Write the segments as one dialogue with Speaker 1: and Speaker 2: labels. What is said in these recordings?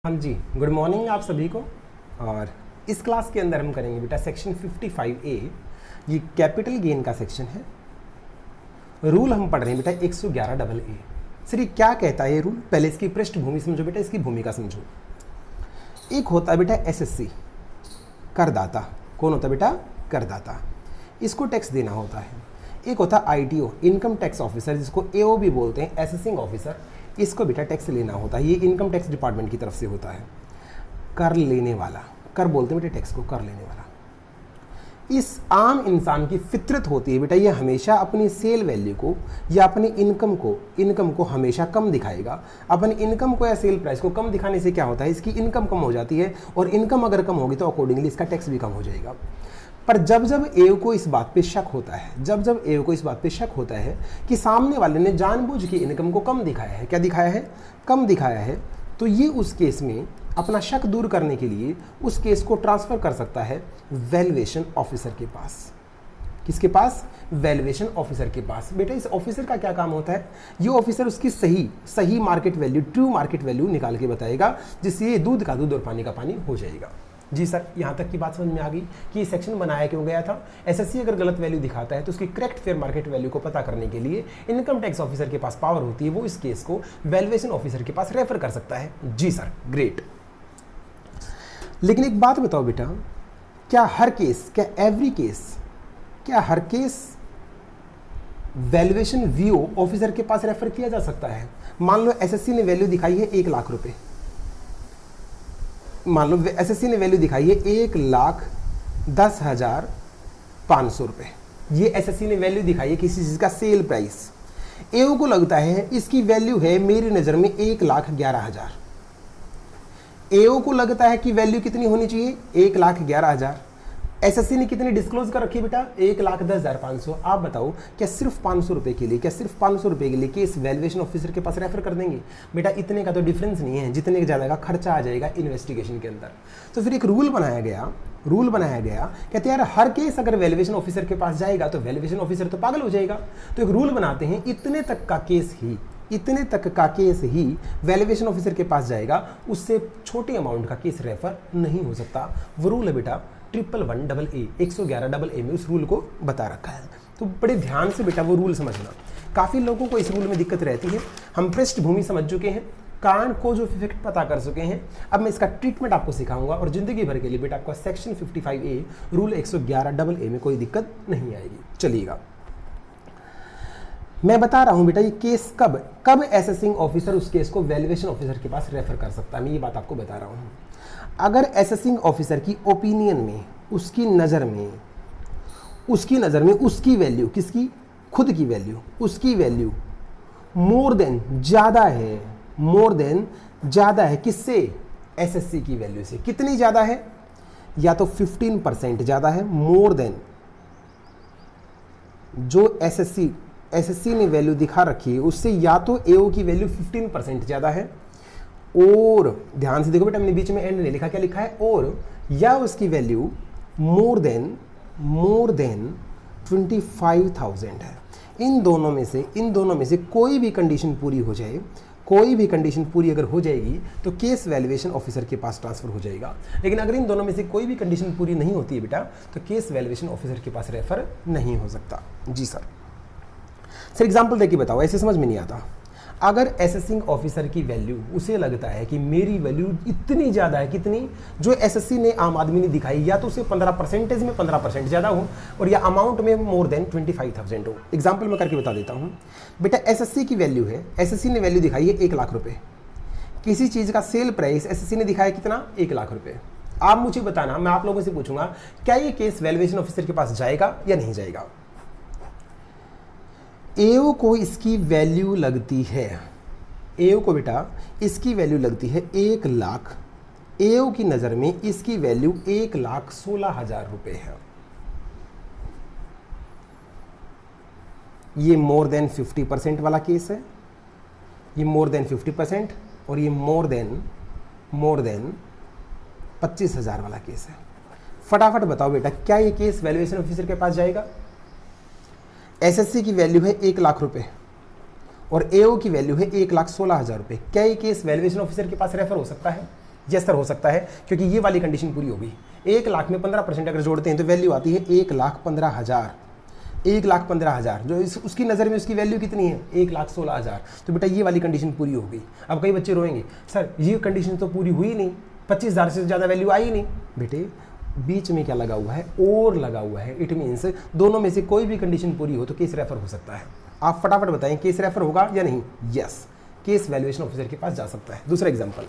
Speaker 1: हाँ जी, good morning आप सभी को। और इस क्लास के अंदर हम करेंगे बेटा सेक्शन 55A। ये कैपिटल गेन का सेक्शन है। रूल हम पढ़ रहे हैं बेटा 111AA। सर ये क्या कहता है ये रूल? पहले इसकी पृष्ठभूमि समझो बेटा, इसकी भूमिका समझो। एक होता है बेटा एसएससी, करदाता। कौन होता है बेटा? करदाता। इसको टैक्स देना होता है। एक होता है आईटीओ, इनकम टैक्स ऑफिसर, जिसको एओ भी बोलते हैं, असेसिंग ऑफिसर। इसको बेटा टैक्स लेना होता है। ये इनकम टैक्स डिपार्टमेंट की तरफ से होता है। कर लेने वाला, कर बोलते हैं बेटा टैक्स को, कर लेने वाला। इस आम इंसान की फितरत होती है बेटा, ये हमेशा अपनी सेल वैल्यू को या अपनी इनकम को हमेशा कम दिखाएगा। अपनी इनकम को या सेल प्राइस को कम दिखाने से क्या होता है, इसकी इनकम कम हो जाती है, और इनकम अगर कम होगी तो अकॉर्डिंगली इसका टैक्स भी कम हो जाएगा। पर जब जब एओ को इस बात पे शक होता है, कि सामने वाले ने जानबूझ के इनकम को कम दिखाया है, क्या दिखाया है? कम दिखाया है, तो ये उस केस में अपना शक दूर करने के लिए उस केस को ट्रांसफर कर सकता है वैल्यूएशन ऑफिसर के पास। किसके पास? वैल्यूएशन ऑफिसर के पास। बेटा इस ऑफिसर का क्या काम होता है? ये ऑफिसर उसकी सही market value, true market value निकाल के बताएगा, जिससे ये दूध का दूध और पानी का पानी हो जाएगा। जी सर, यहाँ तक की बात समझ में आ गई कि ये सेक्शन बनाया क्यों गया था। एसएससी अगर गलत वैल्यू दिखाता है तो उसकी करेक्ट फेयर मार्केट वैल्यू को पता करने के लिए इनकम टैक्स ऑफिसर के पास पावर होती है, वो इस केस को वैल्यूएशन ऑफिसर के पास रेफर कर सकता है। जी सर, ग्रेट। लेकिन एक बात बताओ बेटा, क्या हर केस वैल्यूएशन वीओ ऑफिसर के पास रेफर किया जा सकता है? मान लो एसएससी ने वैल्यू दिखाई है 1 लाख रुपए, मान लो एसएससी ने वैल्यू दिखाई है 1,10,500 रुपए। ये एसएससी ने वैल्यू दिखाई है किसी चीज का सेल प्राइस। एओ को लगता है इसकी वैल्यू है मेरी नजर में 1,11,000। एओ को लगता है कि वैल्यू कितनी होनी चाहिए? 1,11,000। एसएससी ने कितनी डिस्क्लोज कर रखी है बेटा? 1,10,500। आप बताओ, क्या सिर्फ 500 रुपए के लिए केस वैल्यूएशन ऑफिसर के पास रेफर कर देंगे? बेटा इतने का तो डिफरेंस नहीं है, जितने ज़्यादा का खर्चा आ जाएगा इन्वेस्टिगेशन के अंदर। तो फिर एक रूल बनाया गया, कहते यार हर केस अगर वैल्यूएशन ऑफिसर के पास जाएगा तो वैल्यूएशन ऑफिसर तो पागल हो जाएगा। तो एक रूल बनाते हैं, इतने तक का केस ही वैल्यूएशन ऑफिसर के पास जाएगा, उससे छोटे अमाउंट का केस रेफर नहीं हो सकता। वो रूल है बेटा 111AA, 111AA में उस रूल को बता रखा है। तो बड़े ध्यान से बेटा वो रूल समझना। काफ़ी लोगों को इस रूल में दिक्कत रहती है। हम पृष्ठभूमि समझ चुके हैं, कारण को जो इफेक्ट पता कर चुके हैं। अब मैं इसका ट्रीटमेंट आपको सिखाऊंगा, और जिंदगी भर के लिए बेटा आपका सेक्शन 55A रूल 111AA में कोई दिक्कत नहीं आएगी। चलिएगा, मैं बता रहा हूं बेटा ये केस कब असेसिंग ऑफिसर उस केस को वैल्यूएशन ऑफिसर के पास रेफर कर सकता है। मैं ये बात आपको बता रहा हूं। अगर असेसिंग ऑफिसर की ओपिनियन में, उसकी नज़र में उसकी वैल्यू, किसकी? खुद की वैल्यू, उसकी वैल्यू मोर देन ज़्यादा है किससे? एसएससी की वैल्यू से। कितनी ज़्यादा है? या तो 15% ज़्यादा है, मोर देन जो एसएससी ने वैल्यू दिखा रखी है उससे, या तो एओ की वैल्यू 15% ज़्यादा है, और ध्यान से देखो बेटा हमने बीच में एंड नहीं लिखा, क्या लिखा है? और या उसकी वैल्यू मोर देन 25,000 है। इन दोनों में से कोई भी कंडीशन पूरी हो जाए, अगर हो जाएगी तो केस वैल्यूएशन ऑफिसर के पास ट्रांसफर हो जाएगा। लेकिन अगर इन दोनों में से कोई भी कंडीशन पूरी नहीं होती है बेटा, तो केस वैल्यूएशन ऑफिसर के पास रेफर नहीं हो सकता। जी सर एग्जाम्पल देके बताओ, ऐसे समझ में नहीं आता। अगर असेसिंग ऑफिसर की वैल्यू, उसे लगता है कि मेरी वैल्यू इतनी ज़्यादा है, कितनी? जो एसएससी ने आम आदमी ने दिखाई, या तो उसे 15% ज़्यादा हो, और या अमाउंट में मोर देन 25,000 हो। एग्जाम्पल मैं करके बता देता हूँ बेटा। एसएससी की वैल्यू है, एसएससी ने वैल्यू दिखाई है 1 लाख रुपए। किसी चीज़ का सेल प्राइस एसएससी ने दिखाया कितना? 1 लाख रुपए। आप मुझे बताना, मैं आप लोगों से पूछूंगा, क्या ये केस वैल्यूएशन ऑफिसर के पास जाएगा या नहीं जाएगा? एओ को इसकी वैल्यू लगती है, एओ को बेटा इसकी वैल्यू लगती है 1 लाख। एओ की नज़र में इसकी वैल्यू 1,16,000 रुपए है। ये मोर देन 50% वाला केस है, ये मोर देन 50%, और ये मोर देन 25,000 वाला केस है। फटाफट बताओ बेटा, क्या ये केस वैल्यूएशन ऑफिसर के पास जाएगा? एसएससी की वैल्यू है 1 लाख रुपए और एओ की वैल्यू है 1,16,000 रुपए। क्या ये केस वैल्यूएशन ऑफिसर के पास रेफर हो सकता है? यस सर हो सकता है, क्योंकि ये वाली कंडीशन पूरी होगी। 1 लाख में 15% अगर जोड़ते हैं तो वैल्यू आती है 1,15,000। 1,15,000 जो उसकी नज़र में उसकी वैल्यू कितनी है 1,16,000। तो बेटा ये वाली कंडीशन पूरी हो गई। अब कई बच्चे रोएंगे, सर ये कंडीशन तो पूरी हुई नहीं, 25,000 से ज़्यादा वैल्यू आई नहीं। बेटे बीच में क्या लगा हुआ है, और लगा हुआ है। इट मीन्स दोनों में से कोई भी कंडीशन पूरी हो तो केस रेफर हो सकता है। आप फटाफट बताएं केस रेफर होगा या नहीं। यस, केस वैल्यूएशन ऑफिसर के पास जा सकता है। दूसरा एग्जांपल,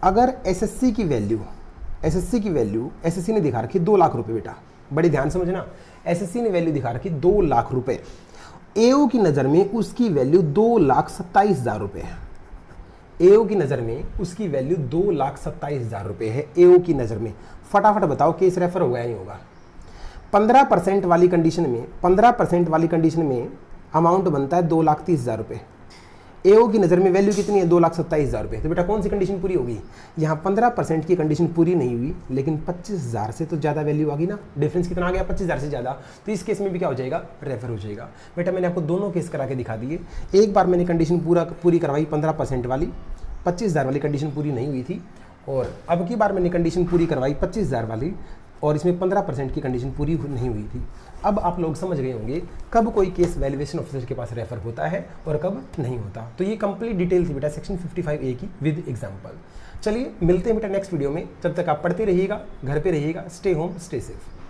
Speaker 1: अगर एसएससी की वैल्यू एसएससी ने दिखा रखी 2 लाख रुपए। बेटा बड़ी ध्यान समझना, एसएससी ने वैल्यू दिखा रखी 2 लाख रुपए, एओ की नज़र में उसकी वैल्यू 2,27,000 रुपये है। एओ की नज़र में उसकी वैल्यू 2,27,000 रुपये है। एओ की नज़र में फटाफट बताओ केस रेफर होगा या नहीं होगा। 15% वाली कंडीशन में अमाउंट बनता है 2,30,000 रुपये। एओ की नज़र में वैल्यू कितनी है 2,27,000 रुपये। तो बेटा कौन सी कंडीशन पूरी होगी, यहाँ 15% की कंडीशन पूरी नहीं हुई, लेकिन 25,000 से तो ज़्यादा वैल्यू आ गई ना। डिफरेंस कितना आ गया 25,000 से ज़्यादा। तो इस केस में भी क्या हो जाएगा, रेफर हो जाएगा। बेटा मैंने आपको दोनों केस करा के दिखा दिए। एक बार मैंने कंडीशन पूरी करवाई 15% वाली, 25,000 वाली कंडीशन पूरी नहीं हुई थी, और अब की बार मैंने कंडीशन पूरी करवाई 25,000 वाली, और इसमें 15% की कंडीशन पूरी नहीं हुई थी। अब आप लोग समझ गए होंगे कब कोई केस वैल्यूएशन ऑफिसर के पास रेफर होता है और कब नहीं होता। तो ये कंप्लीट डिटेल थी बेटा सेक्शन 55A की विद एग्जाम्पल। चलिए मिलते हैं बेटा नेक्स्ट वीडियो में। जब तक आप पढ़ते रहिएगा, घर पे रहिएगा, स्टे होम स्टे सेफ।